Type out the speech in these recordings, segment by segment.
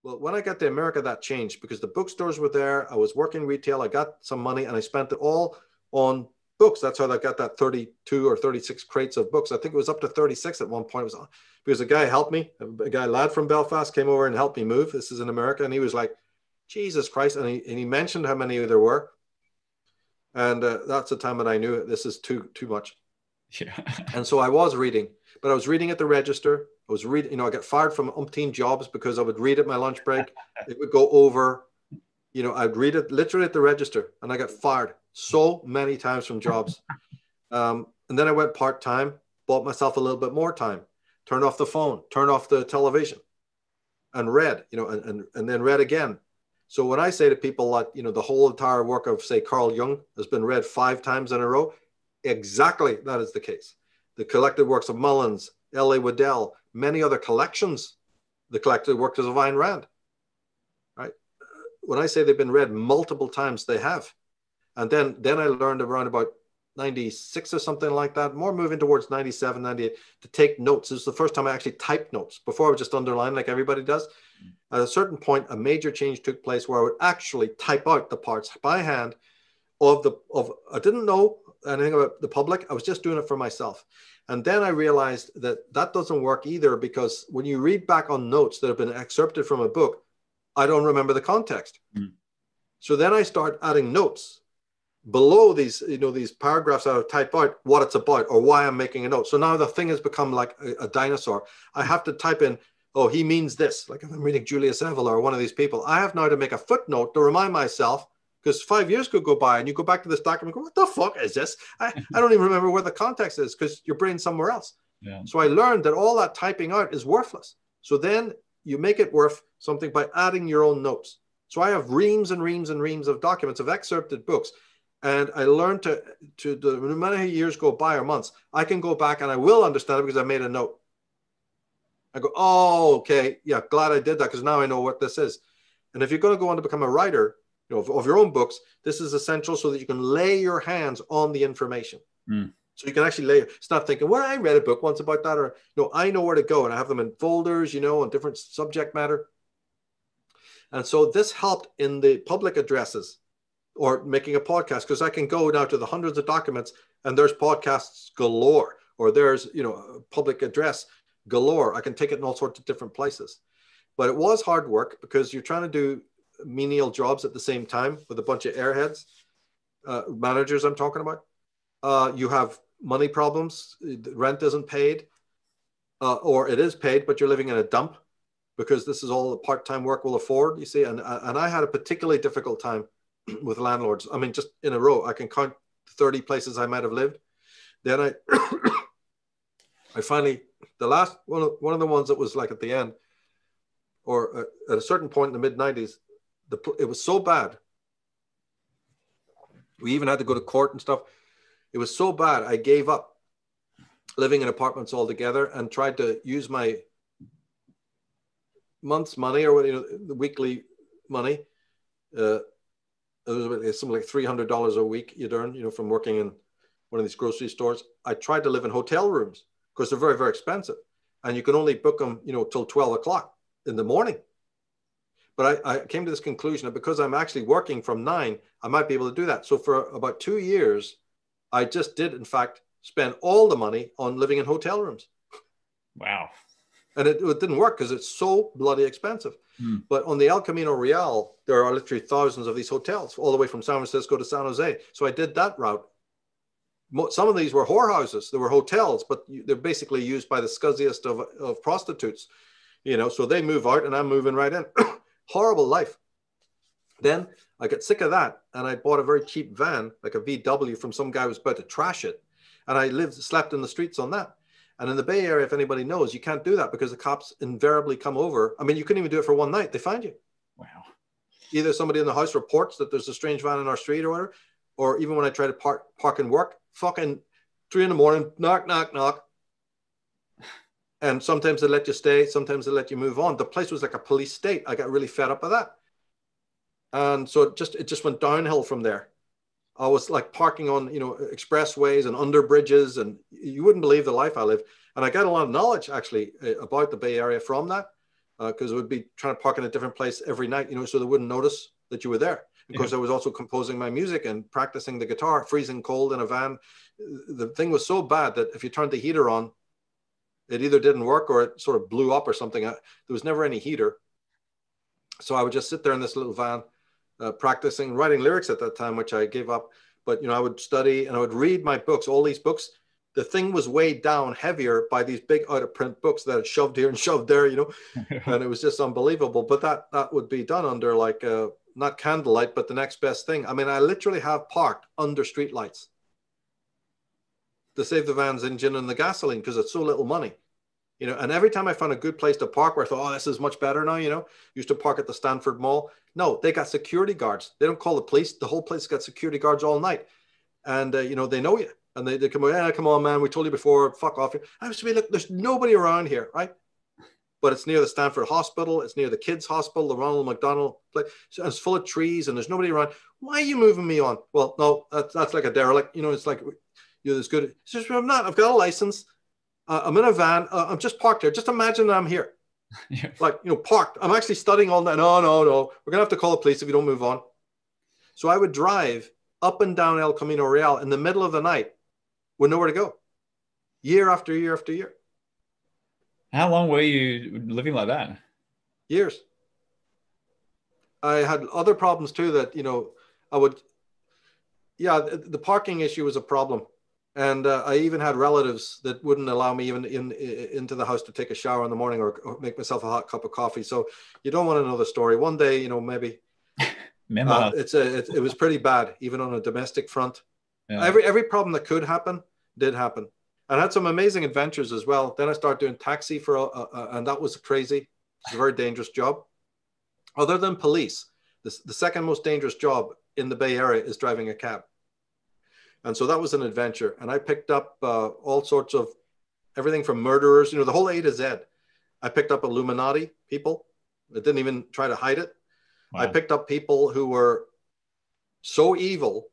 Well, when I got to America, that changed because the bookstores were there. I was working retail. I got some money and I spent it all on books. That's how I got that 32 or 36 crates of books. I think it was up to 36 at one point. It was because a guy helped me, a lad from Belfast came over and helped me move. This is in America. And he was like, Jesus Christ. And he mentioned how many there were. And that's the time that I knew this is too much. Yeah. And so I was reading, but I was reading at the register. I was reading, you know, I got fired from umpteen jobs because I would read at my lunch break. It would go over, you know, I'd read it literally at the register and I got fired so many times from jobs. And then I went part-time, bought myself a little bit more time, turned off the phone, turned off the television and read, you know, and then read again. So when I say to people like, you know, the whole entire work of, say, Carl Jung has been read 5 times in a row, exactly that is the case. The collected works of Mullins, L.A. Waddell, many other collections, the collected works of Ayn Rand, right? When I say they've been read multiple times, they have. And then I learned around about 96 or something like that, more moving towards 97, 98, to take notes. This is the first time I actually typed notes. Before I would just underline like everybody does. At a certain point, a major change took place where I would actually type out the parts by hand of I didn't know anything about the public. I was just doing it for myself. And then I realized that doesn't work either, because when you read back on notes that have been excerpted from a book, I don't remember the context. So then I start adding notes below these, you know, these paragraphs I would type out what it's about or why I'm making a note. So now the thing has become like a dinosaur. I have to type in, oh, he means this. Like if I'm reading Julius Evola or one of these people, I have now to make a footnote to remind myself, because 5 years could go by and you go back to this document and go, what the fuck is this? I don't even remember where the context is because your brain's somewhere else. Yeah. So I learned that all that typing out is worthless. So then you make it worth something by adding your own notes. So I have reams and reams and reams of documents of excerpted books. And I learned no matter how years go by or months, I can go back and I will understand it because I made a note. I go, oh, okay. Yeah, glad I did that because now I know what this is. And if you're going to go on to become a writer, you know, of your own books, this is essential so that you can lay your hands on the information. So you can actually stop thinking, well, I read a book once about that, or no, I know where to go, and I have them in folders, you know, on different subject matter. And so this helped in the public addresses or making a podcast, because I can go now to the hundreds of documents and there's podcasts galore, or there's, you know, a public address galore. I can take it in all sorts of different places. But it was hard work because you're trying to do menial jobs at the same time with a bunch of airheads, managers I'm talking about. You have money problems, rent isn't paid, or it is paid, but you're living in a dump because this is all the part-time work will afford, you see. And I had a particularly difficult time with landlords. I mean, just in a row, I can count 30 places I might have lived. Then I finally, the last one of the ones that was like at the end, or at a certain point in the mid-90s, it was so bad. We even had to go to court and stuff. It was so bad, I gave up living in apartments altogether and tried to use my month's money, or, you know, the weekly money. It was something like $300 a week you'd earn, you know, from working in one of these grocery stores. I tried to live in hotel rooms because they're very, very expensive. And you can only book them, you know, till 12 o'clock in the morning. But I came to this conclusion that because I'm actually working from 9, I might be able to do that. So for about 2 years, I just did, in fact, spend all the money on living in hotel rooms. Wow. And it didn't work because it's so bloody expensive. But on the El Camino Real, there are literally thousands of these hotels all the way from San Francisco to San Jose. So I did that route. Some of these were whorehouses. They were hotels, but they're basically used by the scuzziest of prostitutes. You know, so they move out and I'm moving right in. Horrible life. Then I got sick of that and I bought a very cheap van, like a VW, from some guy who was about to trash it. And I slept in the streets on that. And in the Bay Area, if anybody knows, you can't do that because the cops invariably come over. I mean, you couldn't even do it for one night. They find you. Wow. Either somebody in the house reports that there's a strange van in our street or whatever, or even when I try to park and work, fucking 3 a.m, knock, knock, knock. And sometimes they let you stay. Sometimes they let you move on. The place was like a police state. I got really fed up with that. And so it just went downhill from there. I was like parking on, you know, expressways and under bridges, and you wouldn't believe the life I lived. And I got a lot of knowledge actually about the Bay Area from that. because it would be trying to park in a different place every night, you know, so they wouldn't notice that you were there. Of course, I was also composing my music and practicing the guitar, freezing cold in a van. The thing was so bad that if you turned the heater on, it either didn't work or it sort of blew up or something. There was never any heater. So I would just sit there in this little van, practicing, writing lyrics at that time, which I gave up. But, you know, I would study and I would read my books, all these books. The thing was weighed down heavier by these big out of print books that had shoved here and shoved there, you know, and it was just unbelievable. But that would be done under like, not candlelight, but the next best thing. I mean, I literally have parked under street lights to save the van's engine and the gasoline because it's so little money, you know. And every time I found a good place to park where I thought, oh, this is much better now, you know, used to park at the Stanford Mall. No, they got security guards. They don't call the police. The whole place got security guards all night. And, you know, they know you. And they come, yeah, come on, man. We told you before, fuck off. I was to be, look, there's nobody around here, right? But it's near the Stanford Hospital. It's near the kids' hospital, the Ronald McDonald place. So it's full of trees and there's nobody around. Why are you moving me on? Well, no, that's like a derelict. You know, it's like, you're as good. It's just, I'm not. I've got a license. I'm in a van. I'm just parked there. Just imagine that I'm here. Yeah. Like, you know, parked. I'm actually studying all night. No. We're going to have to call the police if you don't move on. So I would drive up and down El Camino Real in the middle of the night with nowhere to go. Year after year after year. How long were you living like that? Years. I had other problems too that, you know, the parking issue was a problem. And I even had relatives that wouldn't allow me even into the house to take a shower in the morning or make myself a hot cup of coffee. So you don't want to know the story. One day, you know, maybe it was pretty bad, even on a domestic front. Yeah. Every problem that could happen did happen. And I had some amazing adventures as well. Then I started doing taxi and that was crazy. It's a very dangerous job. Other than police, the second most dangerous job in the Bay Area is driving a cab. And so that was an adventure. And I picked up all sorts of everything from murderers, you know, the whole A to Z. I picked up Illuminati people that didn't even try to hide it. Wow. I picked up people who were so evil.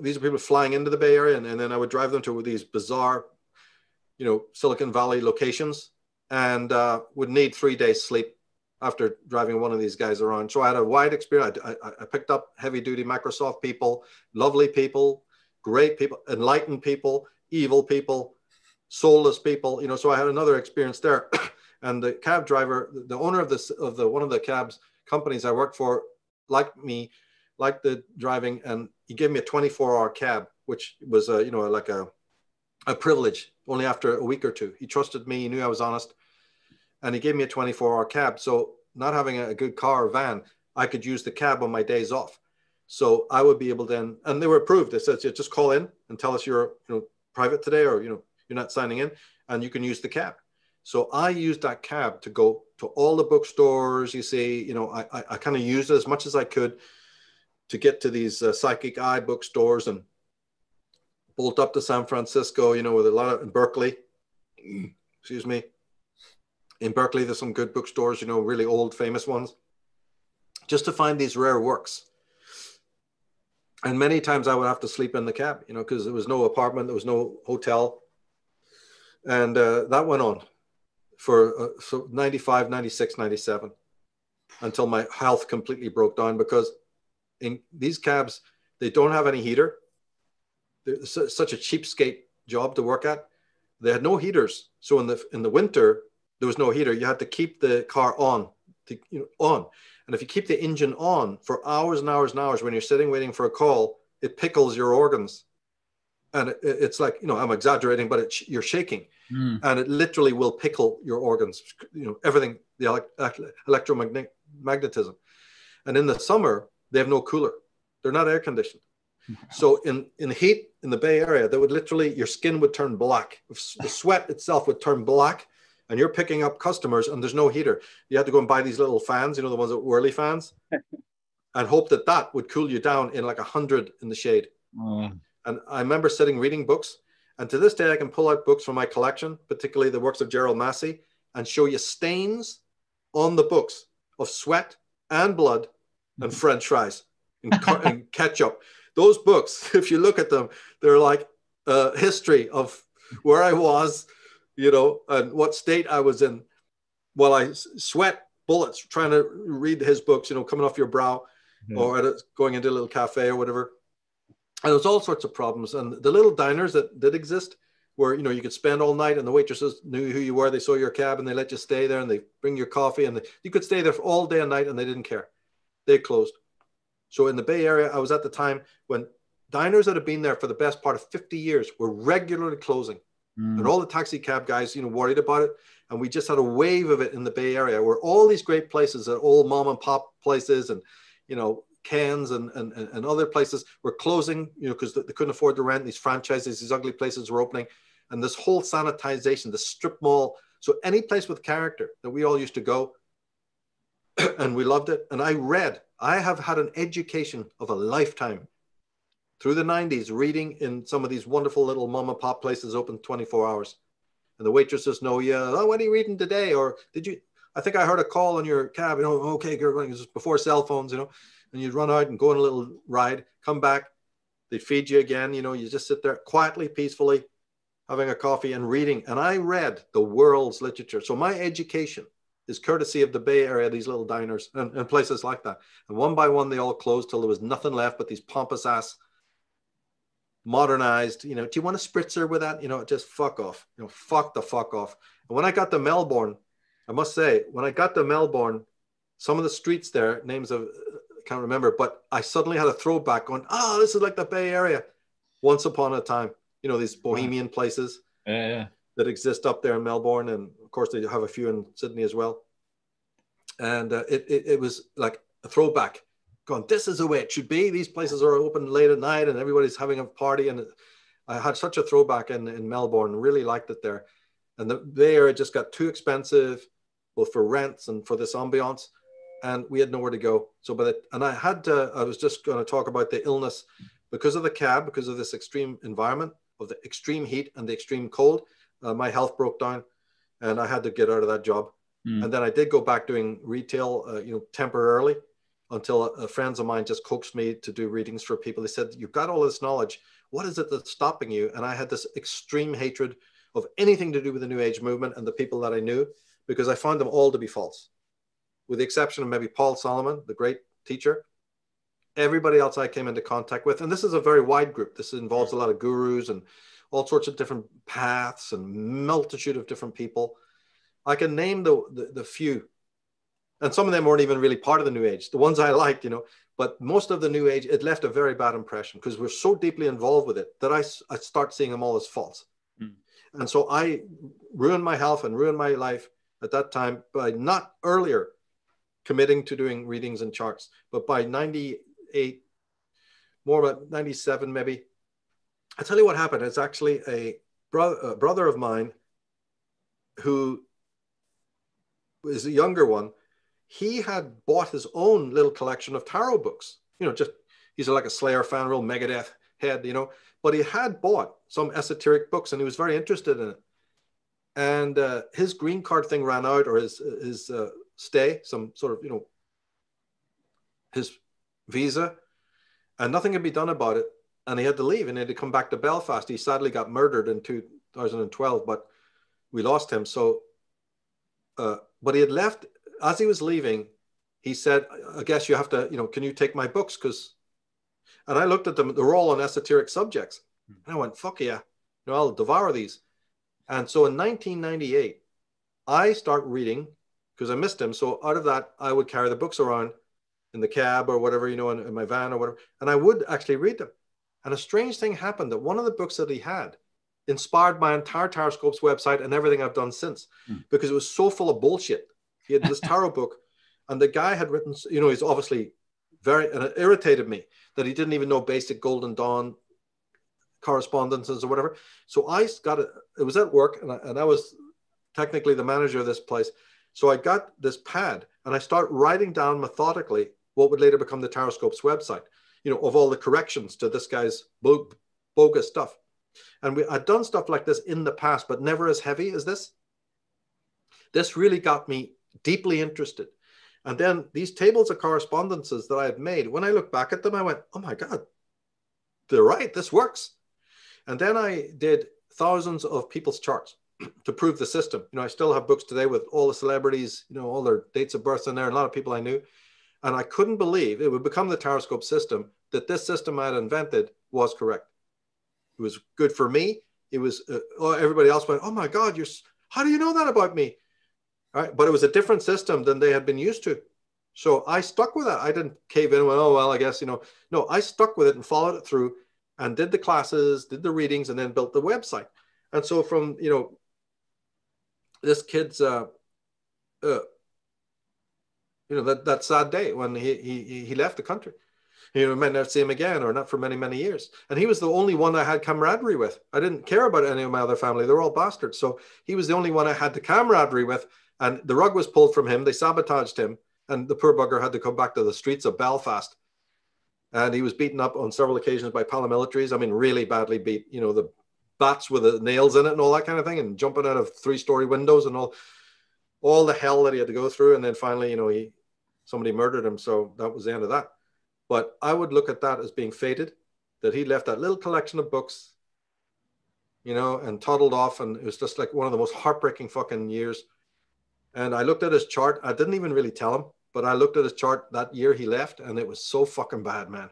These are people flying into the Bay Area, and then I would drive them to these bizarre, you know, Silicon Valley locations, and would need 3 days sleep after driving one of these guys around. So I had a wide experience. I picked up heavy-duty Microsoft people, lovely people, great people, enlightened people, evil people, soulless people. You know, so I had another experience there. And the cab driver, the owner of one of the cabs companies I worked for, liked the driving, and he gave me a 24-hour cab, which was you know, like a privilege. Only after a week or two, he trusted me. He knew I was honest, and he gave me a 24-hour cab. So not having a good car or van, I could use the cab on my days off. So I would be able then, and they were approved. They said, just call in and tell us you're, you know, private today, or, you know, you're not signing in, and you can use the cab. So I used that cab to go to all the bookstores. You see, you know, I kind of used it as much as I could to get to these Psychic Eye bookstores and bolt up to San Francisco, you know, with a lot of, in Berkeley, excuse me. In Berkeley, there's some good bookstores, you know, really old, famous ones, just to find these rare works. And many times I would have to sleep in the cab, you know, because there was no apartment, there was no hotel. And that went on for so 95, 96, 97, until my health completely broke down, because in these cabs, they don't have any heater. They're such a cheapskate job to work at. They had no heaters. So in the winter, there was no heater. You had to keep the car on, And if you keep the engine on for hours and hours and hours when you're sitting waiting for a call, it pickles your organs. And it's like, you know, I'm exaggerating, but you're shaking. And it literally will pickle your organs, you know, everything, the electromagnetism. And in the summer, they have no cooler. They're not air conditioned. So in heat in the Bay Area, that would literally, your skin would turn black. The sweat itself would turn black, and you're picking up customers and there's no heater. You had to go and buy these little fans, you know, the ones that whirly fans, and hope that would cool you down in like 100 in the shade. And I remember sitting reading books, and to this day, I can pull out books from my collection, particularly the works of Gerald Massey, and show you stains on the books of sweat and blood and French fries and ketchup. Those books, if you look at them, they're like history of where I was, you know, and what state I was in. while I sweat bullets trying to read his books, you know, coming off your brow, or going into a little cafe or whatever. And there was all sorts of problems. And the little diners that did exist, where, you know, you could spend all night and the waitresses knew who you were. They saw your cab and they let you stay there, and they bring your coffee, and you could stay there for all day and night, and they didn't care. They closed. So in the Bay Area, I was at the time when diners that had been there for the best part of 50 years were regularly closing. And all the taxi cab guys, you know, worried about it. And we just had a wave of it in the Bay Area, where all these great places, old mom and pop places, and, you know, Cairns and other places were closing, you know, because they couldn't afford the rent. These franchises, these ugly places were opening. And this whole sanitization, the strip mall. So any place with character that we all used to go, and we loved it. And I have had an education of a lifetime through the 90s, reading in some of these wonderful little mom and pop places open 24 hours. And the waitresses know you. Oh, what are you reading today? Or I think I heard a call on your cab, you know, okay, girl, it was before cell phones, you know, and you'd run out and go on a little ride, come back, they'd feed you again, you know, you just sit there quietly, peacefully, having a coffee and reading. And I read the world's literature. So my education is courtesy of the Bay Area, these little diners and places like that. And one by one, they all closed till there was nothing left but these pompous ass modernized, you know, do you want a spritzer with that? You know, just fuck off, you know, fuck the fuck off. And when I got to Melbourne, I must say, when I got to Melbourne, some of the streets there, names of, I can't remember, but I suddenly had a throwback going, oh, this is like the Bay Area. Once upon a time, you know, these bohemian places that exist up there in Melbourne. And of course they have a few in Sydney as well. And it was like a throwback, going, this is the way it should be. These places are open late at night and everybody's having a party. And I had such a throwback in Melbourne, really liked it there. And the Bay Area just got too expensive, both for rents and for this ambiance. And we had nowhere to go. So, I was just going to talk about the illness because of the cab, because of this extreme environment of the extreme heat and the extreme cold. My health broke down and I had to get out of that job. And then I did go back doing retail, you know, temporarily, until friends of mine just coaxed me to do readings for people. They said, you've got all this knowledge. What is it that's stopping you? And I had this extreme hatred of anything to do with the New Age movement and the people that I knew, because I found them all to be false, with the exception of maybe Paul Solomon, the great teacher. Everybody else I came into contact with, and this is a very wide group. This involves a lot of gurus and all sorts of different paths and multitude of different people. I can name the few. And some of them weren't even really part of the New Age, the ones I liked, you know, but most of the New Age, it left a very bad impression because we're so deeply involved with it that I start seeing them all as false. And so I ruined my health and ruined my life at that time by not earlier committing to doing readings and charts, but by 98, more about 97 maybe. I'll tell you what happened. It's actually a brother of mine who is a younger one. He had bought his own little collection of tarot books, you know, just, he's like a Slayer fan, real Megadeth head, you know, but he had bought some esoteric books and he was very interested in it. And his green card thing ran out, or his stay, some sort of, you know, his visa, and nothing could be done about it. And he had to leave and he had to come back to Belfast. He sadly got murdered in 2012, but we lost him. So, but he had left. As he was leaving, he said, I guess you have to, you know, can you take my books? And I looked at them, they were all on esoteric subjects. And I went, fuck yeah, you know, I'll devour these. And so in 1998, I start reading because I missed him. So out of that, I would carry the books around in the cab or whatever, you know, in my van or whatever. And I would actually read them. And a strange thing happened, that one of the books that he had inspired my entire Taroscopes website and everything I've done since, because it was so full of bullshit. He had this tarot book and the guy had written, you know, he's obviously and it irritated me that he didn't even know basic Golden Dawn correspondences or whatever. So I got it. It was at work and I was technically the manager of this place. So I got this pad and I start writing down methodically what would later become the Taroscopes website, you know, of all the corrections to this guy's bogus stuff. And I'd done stuff like this in the past, but never as heavy as this. This really got me deeply interested. And then these tables of correspondences that I had made, when I look back at them, I went, oh my God, they're right, this works. And then I did thousands of people's charts. to prove the system. You know, I still have books today with all the celebrities, you know, all their dates of birth in there, and a lot of people I knew. And I couldn't believe it would become the Taroscope system, that this system I had invented was correct. It was good for me. It was, everybody else went, oh my God, how do you know that about me? All right. But it was a different system than they had been used to. So I stuck with that. I didn't cave in and went, oh, well, I guess, you know, no, I stuck with it and followed it through and did the classes, did the readings, and then built the website. And so from, you know, this kid's, you know, that sad day when he left the country. You know, I might not see him again, or not for many, many years. And he was the only one I had camaraderie with. I didn't care about any of my other family. They're all bastards. So he was the only one I had the camaraderie with. And the rug was pulled from him. They sabotaged him. And the poor bugger had to come back to the streets of Belfast. And he was beaten up on several occasions by paramilitaries. I mean, really badly beat. You know, the bats with the nails in it and all that kind of thing, and jumping out of 3-story windows and all the hell that he had to go through. And then finally, you know, somebody murdered him. So that was the end of that. But I would look at that as being fated, that he left that little collection of books, you know, and toddled off. And it was just like one of the most heartbreaking fucking years. And I looked at his chart. I didn't even really tell him, but I looked at his chart that year he left, and it was so fucking bad, man.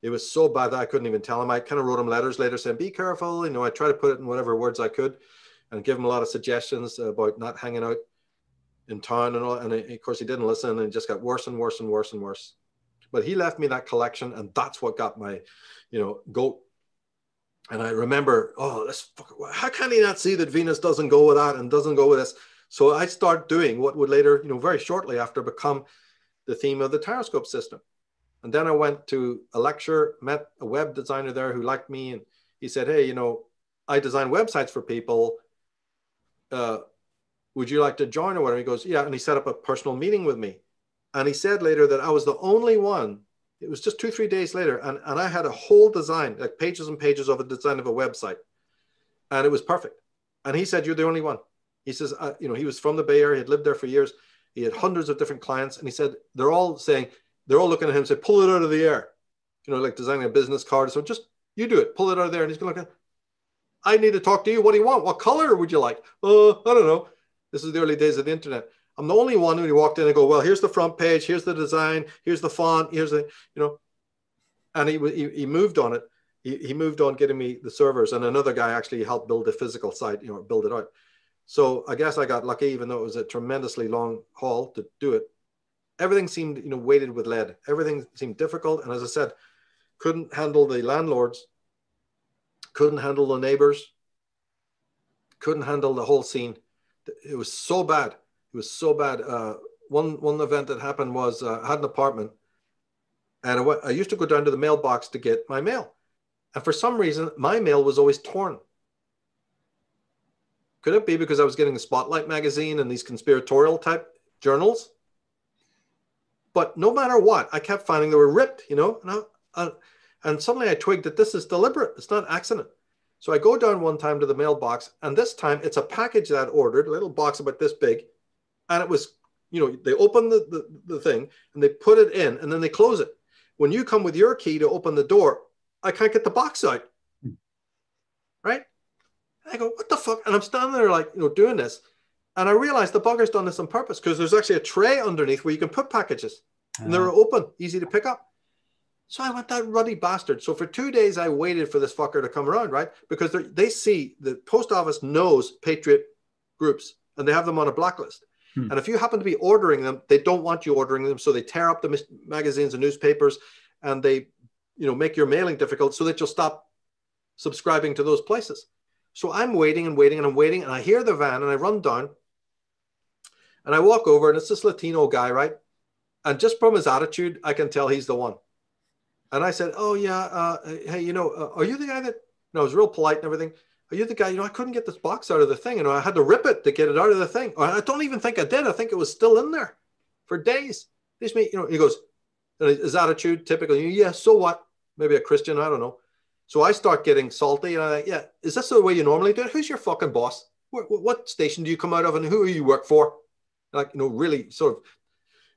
It was so bad that I couldn't even tell him. I kind of wrote him letters later saying, be careful. You know, I tried to put it in whatever words I could and give him a lot of suggestions about not hanging out in town and all. And of course he didn't listen, and it just got worse and worse and worse and worse. But he left me that collection, and that's what got my, you know, goat. And I remember, how can he not see that Venus doesn't go with that and doesn't go with this? So I start doing what would later, you know, very shortly after become the theme of the Taroscope system. And then I went to a lecture, met a web designer there who liked me. And he said, hey, you know, I design websites for people. Would you like to join or whatever? He goes, yeah. And he set up a personal meeting with me. And he said later that I was the only one. It was just 2-3 days later. And I had a whole design, like pages and pages of a design of a website. And it was perfect. And he said, you're the only one. He says, you know, he was from the Bay Area. He had lived there for years. He had hundreds of different clients. And he said, they're all looking at him and say, pull it out of the air. You know, like designing a business card. So just, you do it, pull it out of there. And he's going to look at, I need to talk to you. What do you want? What color would you like? I don't know. This is the early days of the internet. I'm the only one who walked in and go, well, here's the front page. Here's the design. Here's the font. Here's the, you know, and he moved on it. He moved on getting me the servers, and another guy actually helped build the physical site, you know, build it out. So I guess I got lucky, even though it was a tremendously long haul to do it. Everything seemed, you know, weighted with lead. Everything seemed difficult. And as I said, couldn't handle the landlords, couldn't handle the neighbors, couldn't handle the whole scene. It was so bad. It was so bad. One event that happened was I had an apartment, and I used to go down to the mailbox to get my mail. And for some reason, my mail was always torn. Could it be because I was getting the Spotlight magazine and these conspiratorial type journals? But no matter what, I kept finding they were ripped, you know, and suddenly I twigged that this is deliberate. It's not accident. So I go down one time to the mailbox, and this time it's a package that I'd ordered, a little box about this big. And it was, you know, they open the thing and they put it in, and then they close it. When you come with your key to open the door, I can't get the box out. Right? And I go, what the fuck? And I'm standing there like, you know, doing this. And I realized the bugger's done this on purpose, because there's actually a tray underneath where you can put packages. And they're open, easy to pick up. So I went, that ruddy bastard. So for 2 days, I waited for this fucker to come around, right? Because they see the post office knows Patriot groups, and they have them on a blacklist. And if you happen to be ordering them, they don't want you ordering them. So they tear up the magazines and newspapers, and they, you know, make your mailing difficult so that you'll stop subscribing to those places. So I'm waiting and waiting and I'm waiting, and I hear the van, and I run down and I walk over, and it's this Latino guy, right? And just from his attitude, I can tell he's the one. And I said, oh yeah, hey, you know, are you the guy that, no, I was real polite and everything. Are you the guy, you know, I couldn't get this box out of the thing. You know, I had to rip it to get it out of the thing. Or I don't even think I did. I think it was still in there for days. You know, he goes, and his attitude, typically, yeah, so what? Maybe a Christian, I don't know. So I start getting salty, and I'm like, yeah, is this the way you normally do it? Who's your fucking boss? What station do you come out of, and who do you work for? Like, you know, really sort of,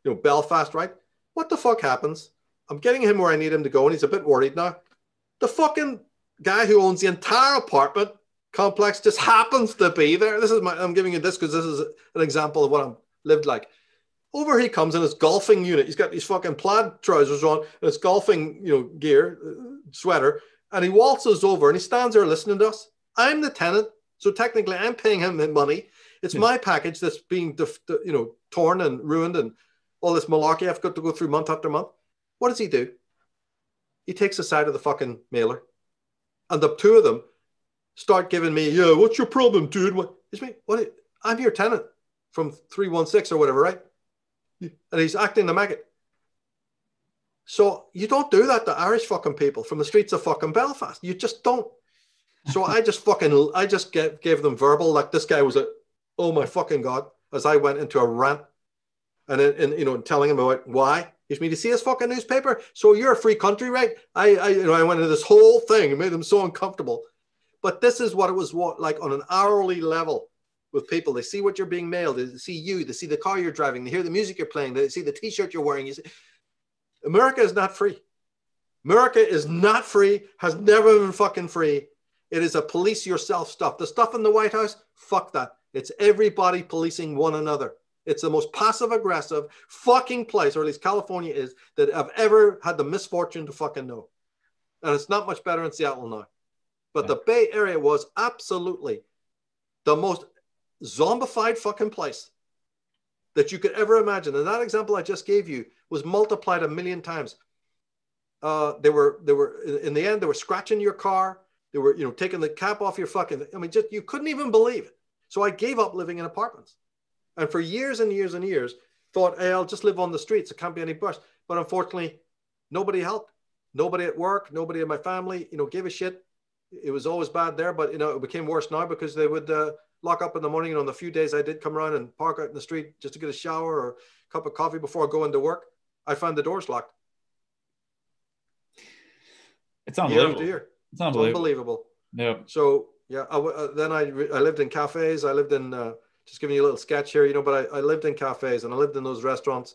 you know, Belfast, right? What the fuck happens? I'm getting him where I need him to go, and he's a bit worried now. The fucking guy who owns the entire apartment complex just happens to be there. I'm giving you this because this is an example of what I've lived like. Over he comes in his golfing unit. He's got these fucking plaid trousers on, and his golfing, gear, sweater, and he waltzes over and he stands there listening to us. I'm the tenant, so technically I'm paying him money. It's my package that's being, torn and ruined, and all this malarkey I've got to go through month after month. What does he do? He takes the side of the fucking mailer, and the two of them start giving me, yeah, what's your problem, dude? What? I'm your tenant from 316 or whatever, right? And he's acting the maggot. So you don't do that to Irish fucking people from the streets of fucking Belfast. You just don't. So I just gave them verbal, like this guy was oh my fucking God, as I went into a rant and telling him about why. He's me to see his fucking newspaper. So you're a free country, right? I went into this whole thing and made them so uncomfortable. But this is what it was like on an hourly level with people. They see what you're being mailed. They see you. They see the car you're driving. They hear the music you're playing. They see the T-shirt you're wearing. America is not free. America is not free, has never been fucking free. It is a police yourself stuff. The stuff in the White House, fuck that. It's everybody policing one another. It's the most passive-aggressive fucking place, or at least California is, that I've ever had the misfortune to fucking know. And it's not much better in Seattle now. But the Bay Area was absolutely the most zombified fucking place that you could ever imagine. And that example I just gave you was multiplied 1,000,000 times. They were in the end, they were scratching your car. They were, taking the cap off your fucking, you couldn't even believe it. So I gave up living in apartments. And for years and years and years, thought, hey, I'll just live on the streets. It can't be any worse. But unfortunately, nobody helped. Nobody at work, nobody in my family, gave a shit. It was always bad there, but, it became worse now because they would lock up in the morning. And on the few days I did come around and park out in the street just to get a shower or a cup of coffee before I go into work, I found the doors locked. It's unbelievable. Year after year. It's unbelievable. Unbelievable. Yeah. So, yeah, then I lived in cafes. I lived in, just giving you a little sketch here, but I lived in cafes and I lived in those restaurants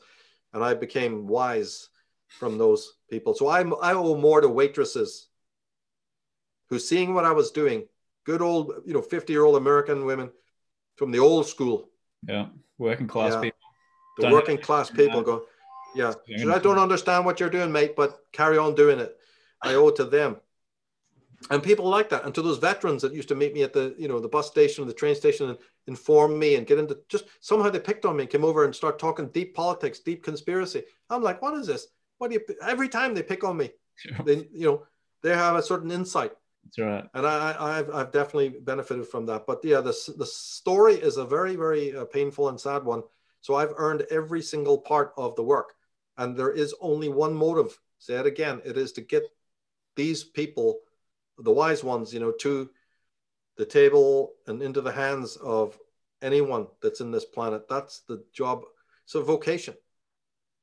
and I became wise from those people. So I owe more to waitresses who, seeing what I was doing, good old, 50-year-old American women from the old school. Yeah, working class people. The working class people go, yeah, I don't understand what you're doing, mate, but carry on doing it. I owe it to them. And people like that. And to those veterans that used to meet me at the, the bus station or the train station and inform me and get into, just somehow they picked on me and came over and start talking deep politics, deep conspiracy. I'm like, what is this? Every time they pick on me, they have a certain insight. That's right. And I've definitely benefited from that. But yeah, the story is a very, very painful and sad one. So I've earned every single part of the work. And there is only one motive. Say it again. It is to get these people, the wise ones, to the table and into the hands of anyone that's in this planet. That's the job. It's a vocation.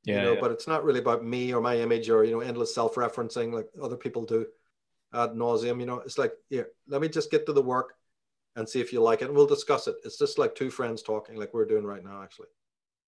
Yeah, but it's not really about me or my image or, endless self-referencing like other people do ad nauseum. It's like, yeah, let me just get to the work and see if you like it. And we'll discuss it. It's just like two friends talking like we're doing right now, actually.